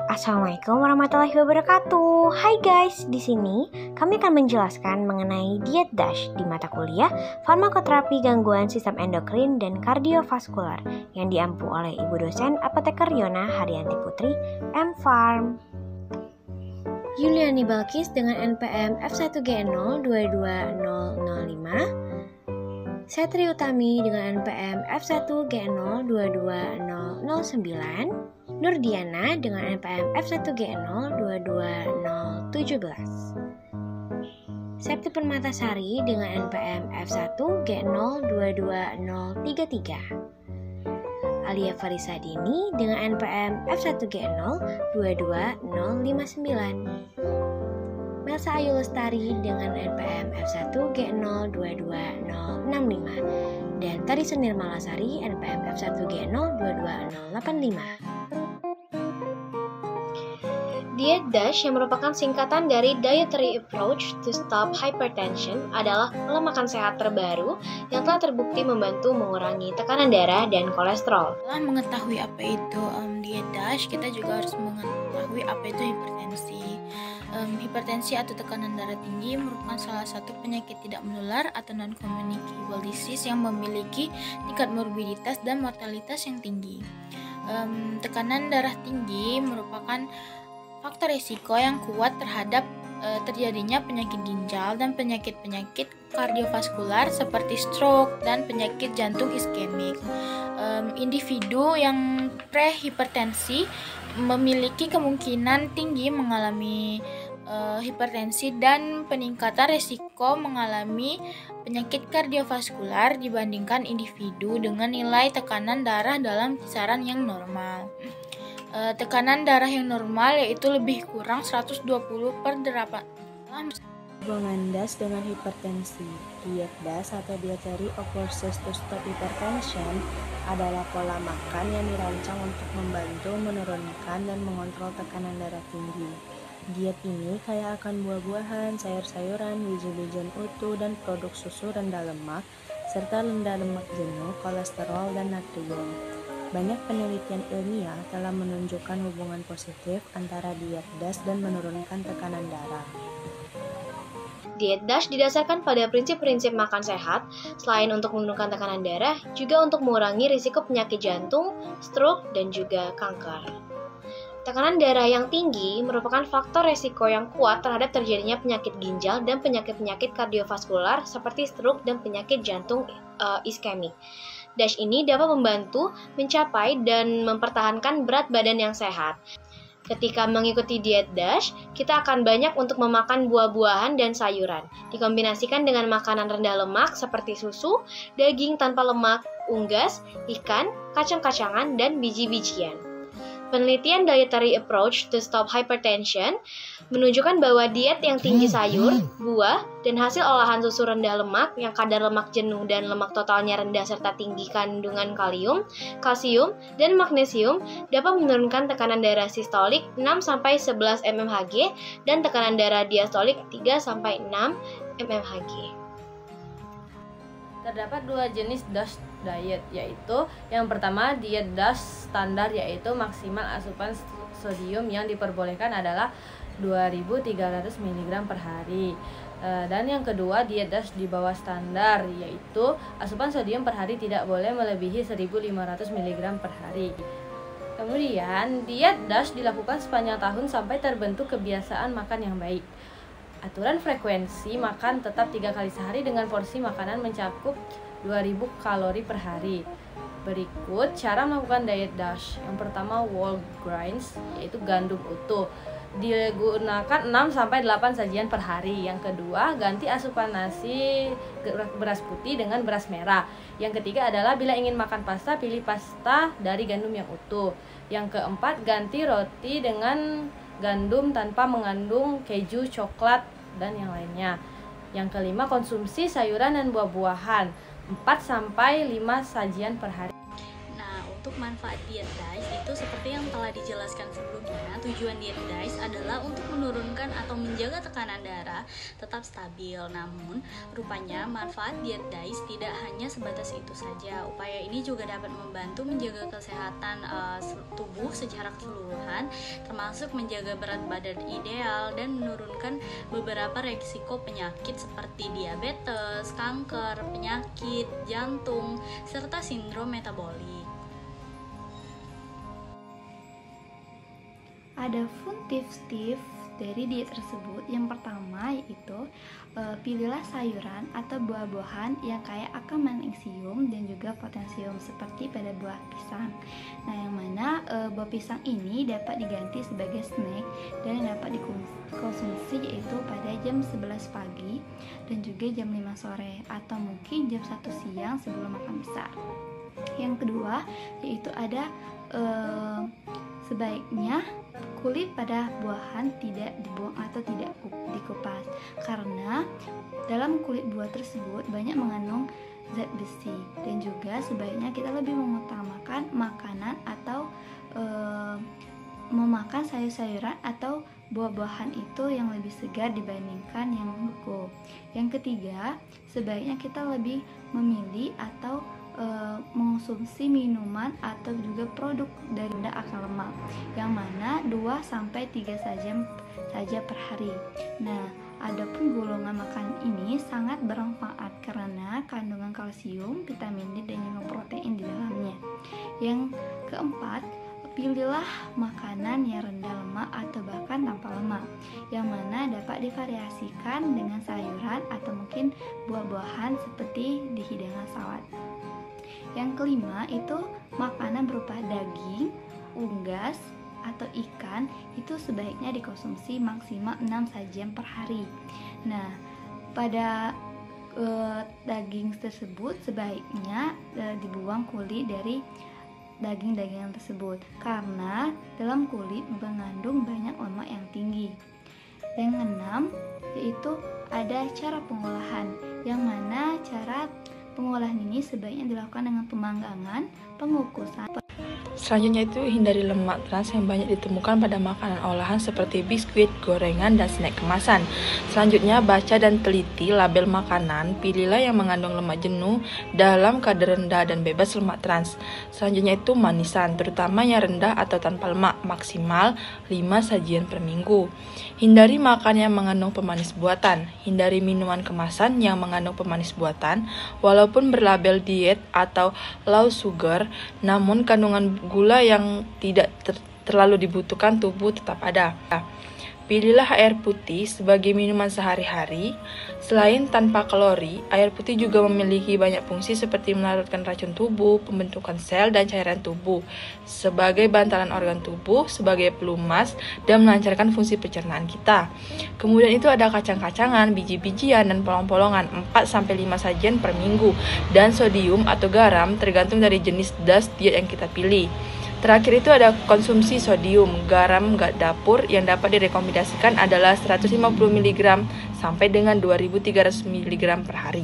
Assalamualaikum warahmatullahi wabarakatuh. Hai guys, di sini kami akan menjelaskan mengenai diet DASH di mata kuliah Farmakoterapi Gangguan Sistem Endokrin dan Kardiovaskular yang diampu oleh Ibu dosen Apoteker Yona Haryanti Putri, M.Pharm. Yuliani Balkis dengan NPM F1G0 22005. Setri Utami dengan NPM F1G0 22009. Nurdiana dengan NPM F1G0 22017. Septi Permatasari dengan NPM F1G0 22033. Alia Farisa Dini dengan NPM F1G0 22059. Melsa Ayu Lestari dengan NPM F1G0 22065 dan Tarisa Nirmalasari NPM F1G0 22085. Diet DASH yang merupakan singkatan dari Dietary Approach to Stop Hypertension adalah pola makan sehat terbaru yang telah terbukti membantu mengurangi tekanan darah dan kolesterol. Setelah mengetahui apa itu diet DASH, kita juga harus mengetahui apa itu hipertensi. Hipertensi atau tekanan darah tinggi merupakan salah satu penyakit tidak menular atau non-communicable disease yang memiliki tingkat morbiditas dan mortalitas yang tinggi. Tekanan darah tinggi merupakan faktor risiko yang kuat terhadap terjadinya penyakit ginjal dan penyakit-penyakit kardiovaskular seperti stroke dan penyakit jantung iskemik. Individu yang prehipertensi memiliki kemungkinan tinggi mengalami hipertensi dan peningkatan risiko mengalami penyakit kardiovaskular dibandingkan individu dengan nilai tekanan darah dalam kisaran yang normal. Tekanan darah yang normal yaitu lebih kurang 120/8. Hubungan DASH dengan hipertensi. Diet DASH atau Dietary Approach to Stop Hypertension adalah pola makan yang dirancang untuk membantu menurunkan dan mengontrol tekanan darah tinggi. Diet ini kaya akan buah-buahan, sayur-sayuran, biji-bijian utuh, dan produk susu rendah lemak, serta rendah lemak jenuh, kolesterol, dan natrium. Banyak penelitian ilmiah telah menunjukkan hubungan positif antara diet DASH dan menurunkan tekanan darah. Diet DASH didasarkan pada prinsip-prinsip makan sehat, selain untuk menurunkan tekanan darah, juga untuk mengurangi risiko penyakit jantung, stroke, dan juga kanker. Tekanan darah yang tinggi merupakan faktor resiko yang kuat terhadap terjadinya penyakit ginjal dan penyakit-penyakit kardiovaskular seperti stroke dan penyakit jantung iskemik. DASH ini dapat membantu mencapai dan mempertahankan berat badan yang sehat. Ketika mengikuti diet DASH, kita akan banyak untuk memakan buah-buahan dan sayuran, dikombinasikan dengan makanan rendah lemak seperti susu, daging tanpa lemak, unggas, ikan, kacang-kacangan, dan biji-bijian. Penelitian Dietary Approach to Stop Hypertension menunjukkan bahwa diet yang tinggi sayur, buah, dan hasil olahan susu rendah lemak yang kadar lemak jenuh dan lemak totalnya rendah serta tinggi kandungan kalium, kalsium, dan magnesium dapat menurunkan tekanan darah sistolik 6-11 mmHg dan tekanan darah diastolik 3-6 mmHg. Terdapat dua jenis DASH diet, yaitu yang pertama diet DASH standar, yaitu maksimal asupan sodium yang diperbolehkan adalah 2.300 mg per hari. Dan yang kedua diet DASH di bawah standar, yaitu asupan sodium per hari tidak boleh melebihi 1.500 mg per hari. Kemudian diet DASH dilakukan sepanjang tahun sampai terbentuk kebiasaan makan yang baik. Aturan frekuensi makan tetap 3 kali sehari dengan porsi makanan mencakup 2000 kalori per hari. Berikut cara melakukan diet DASH. Yang pertama whole grains, yaitu gandum utuh. Digunakan 6-8 sajian per hari. Yang kedua, ganti asupan nasi beras putih dengan beras merah. Yang ketiga adalah bila ingin makan pasta, pilih pasta dari gandum yang utuh. Yang keempat, ganti roti dengan gandum tanpa mengandung keju, coklat, dan yang lainnya. Yang kelima, konsumsi sayuran dan buah-buahan 4-5 sajian per hari. Nah, untuk untuk manfaat diet DICE itu seperti yang telah dijelaskan sebelumnya, tujuan diet DICE adalah untuk menurunkan atau menjaga tekanan darah tetap stabil. Namun, rupanya manfaat diet DICE tidak hanya sebatas itu saja. Upaya ini juga dapat membantu menjaga kesehatan tubuh secara keseluruhan, termasuk menjaga berat badan ideal dan menurunkan beberapa resiko penyakit seperti diabetes, kanker, penyakit jantung, serta sindrom metabolik. Ada fun tips-tips dari diet tersebut. Yang pertama yaitu pilihlah sayuran atau buah-buahan yang kaya akan magnesium dan juga potasium seperti pada buah pisang. Nah, yang mana buah pisang ini dapat diganti sebagai snack dan dapat dikonsumsi yaitu pada jam 11 pagi dan juga jam 5 sore atau mungkin jam 1 siang sebelum makan besar. Yang kedua yaitu ada sebaiknya kulit pada buahan tidak dibuang atau tidak dikupas, karena dalam kulit buah tersebut banyak mengandung zat besi, dan juga sebaiknya kita lebih mengutamakan makanan atau memakan sayur-sayuran atau buah-buahan itu yang lebih segar dibandingkan yang beku. Yang ketiga, sebaiknya kita lebih memilih atau mengonsumsi minuman atau juga produk dari rendah akan lemak, yang mana 2-3 saja per hari. Nah, adapun golongan makanan ini sangat bermanfaat karena kandungan kalsium, vitamin D dan juga protein di dalamnya. Yang keempat, pilihlah makanan yang rendah lemak atau bahkan tanpa lemak, yang mana dapat divariasikan dengan sayuran atau mungkin buah-buahan seperti di hidangan salad. Yang kelima itu makanan berupa daging, unggas, atau ikan itu sebaiknya dikonsumsi maksimal 6 sajian per hari. Nah, pada daging tersebut sebaiknya dibuang kulit dari daging-dagingan tersebut karena dalam kulit mengandung banyak lemak yang tinggi. Yang keenam yaitu ada cara pengolahan, yang mana cara pengolahan ini sebaiknya dilakukan dengan pemanggangan, pengukusan. Selanjutnya itu hindari lemak trans yang banyak ditemukan pada makanan olahan seperti biskuit, gorengan, dan snack kemasan. Selanjutnya baca dan teliti label makanan, pilihlah yang mengandung lemak jenuh dalam kadar rendah dan bebas lemak trans. Selanjutnya itu manisan, terutama yang rendah atau tanpa lemak, maksimal 5 sajian per minggu. Hindari makan yang mengandung pemanis buatan, hindari minuman kemasan yang mengandung pemanis buatan, walaupun berlabel diet atau low sugar, namun kandungan gula yang tidak terlalu dibutuhkan tubuh tetap ada. Pilihlah air putih sebagai minuman sehari-hari. Selain tanpa kalori, air putih juga memiliki banyak fungsi seperti melarutkan racun tubuh, pembentukan sel dan cairan tubuh, sebagai bantalan organ tubuh, sebagai pelumas, dan melancarkan fungsi pencernaan kita. Kemudian itu ada kacang-kacangan, biji-bijian, dan polong-polongan 4-5 sajian per minggu, dan sodium atau garam tergantung dari jenis DAS diet yang kita pilih. Terakhir itu ada konsumsi sodium, garam dapur yang dapat direkomendasikan adalah 150 mg sampai dengan 2300 mg per hari.